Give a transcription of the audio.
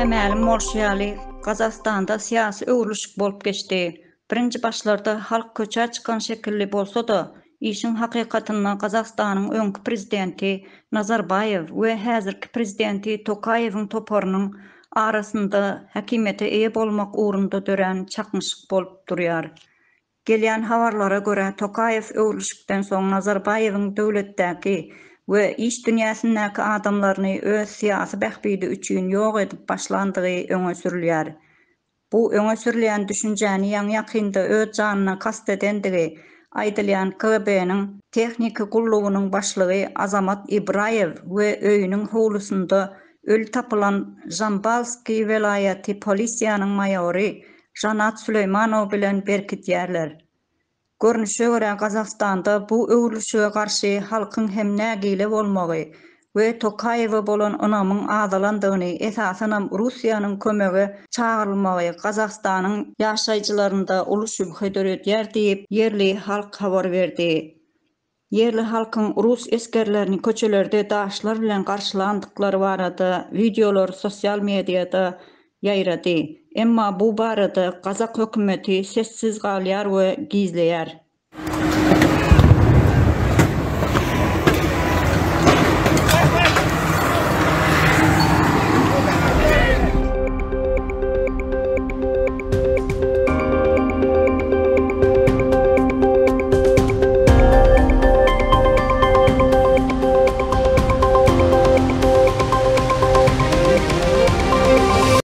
Mälim bolşýaly Gazagstanda syýasy öwrülüşik bolup geçdi. Birinji başlarda halk köçä çykan şekilli bolsa-da, işin hakykatyna Gazagstanyň öňkü prezidenti Nazarbayew we häzirki prezidenti Tokayewiň toparynyň arasynda häkimete eýe bolmak ugrunda dören çakmışyk bolup durýar. Gelýän habarlara görä Tokayew öwrülüşikden soň Nazarbayewiň döwletdäki we iş dünýäsindäki adamlaryny öz syýasy bähbidi üçin ýok edip başlandygy öňe sürilýär. Bu öňe sürilýän düşünjäni ýaňy ýakynda öz janyna kast edendigi aýdylýan KGB-niň tehnika gullugynyň başlygy Azamat Ibrayew we öýüniň howlusynda öl tapylan Jambalski welaýaty polisiýanyň maýory Janat Süleýmanow bilen berkitýärler. Görnüşe görä Gazagstanda bu öwrülüşe garşy halkyň hem nägile bolmagy we Tokayewa bolan ynamyň azalandygyny esasenam Russiýanyň kömegi çağrylmagy Gazagstanyň ýaşaýjylarynda uly şübhe döredýär diýip yerli halk habar berdi. Yerli halkyň rus eskerlerini köçelerde daşlar bilen garşylandyklary barada videolar sosial mediada ýaýrady. Emma bu barada Gazak hökümeti sessiz galýar we gizleýär.